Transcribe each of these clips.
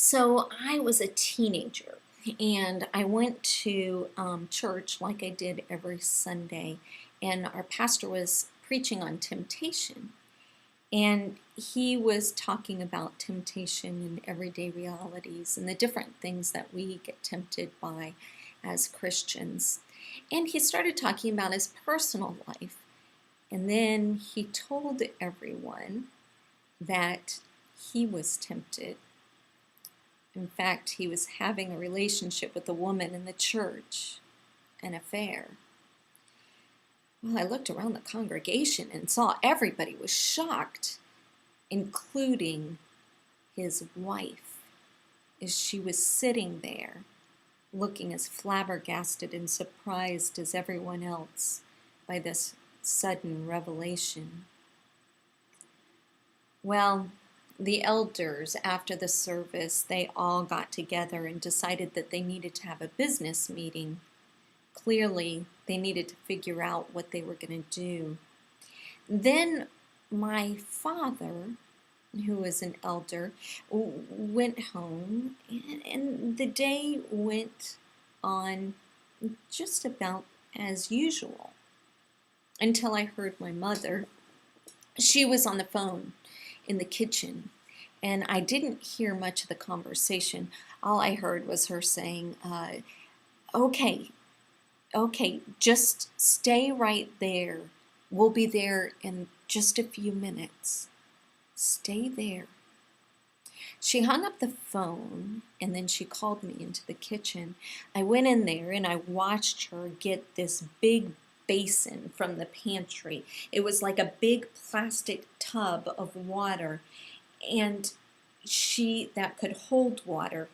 So I was a teenager and I went to church like I did every Sunday, and our pastor was preaching on temptation. And he was talking about temptation and everyday realities and the different things that we get tempted by as Christians. And he started talking about his personal life. And then he told everyone that he was tempted. In fact, he was having a relationship with a woman in the church, an affair. Well, I looked around the congregation and saw everybody was shocked, including his wife, as she was sitting there looking as flabbergasted and surprised as everyone else by this sudden revelation. Well, the elders, after the service, they all got together and decided that they needed to have a business meeting. Clearly, they needed to figure out what they were going to do. Then my father, who was an elder, went home, and the day went on just about as usual until I heard my mother. She was on the phone in the kitchen, and I didn't hear much of the conversation. All I heard was her saying, okay, just stay right there. We'll be there in just a few minutes. Stay there. She hung up the phone, and then she called me into the kitchen. I went in there and I watched her get this big basin from the pantry. It was like a big plastic tub of water, and that could hold water,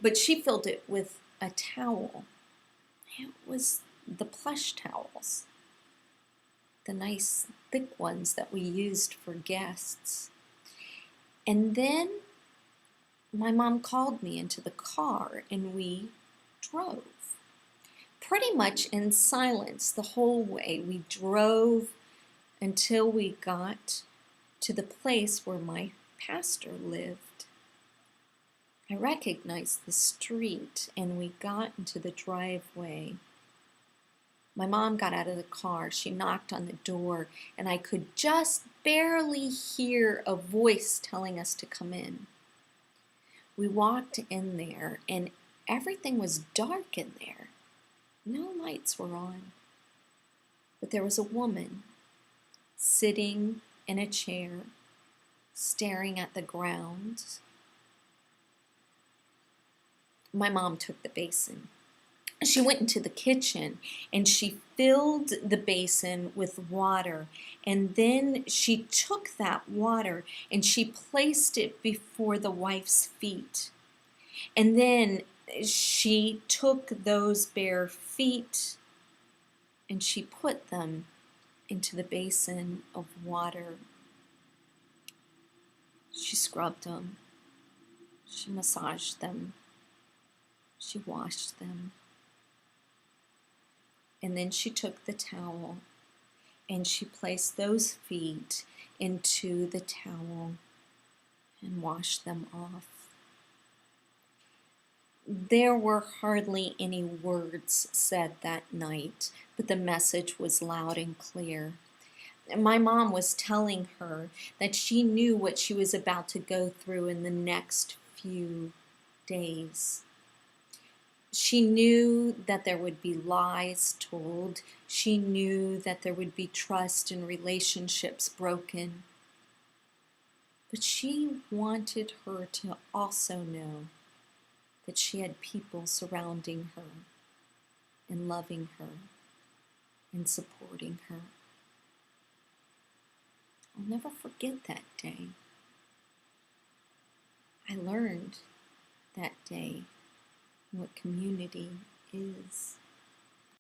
but she filled it with a towel. It was the plush towels, the nice thick ones that we used for guests. And then my mom called me into the car and we drove. Pretty much in silence the whole way. We drove until we got to the place where my pastor lived. I recognized the street and we got into the driveway. My mom got out of the car. She knocked on the door, and I could just barely hear a voice telling us to come in. We walked in there, and everything was dark in there. No lights were on. But there was a woman sitting in a chair, staring at the ground. My mom took the basin. She went into the kitchen and she filled the basin with water, and then she took that water and she placed it before the wife's feet, and then she took those bare feet and she put them into the basin of water. She scrubbed them, she massaged them, she washed them. And then she took the towel and she placed those feet into the towel and washed them off. There were hardly any words said that night, but the message was loud and clear. My mom was telling her that she knew what she was about to go through in the next few days. She knew that there would be lies told. She knew that there would be trust and relationships broken. But she wanted her to also know that she had people surrounding her and loving her and supporting her. I'll never forget that day. I learned that day what community is.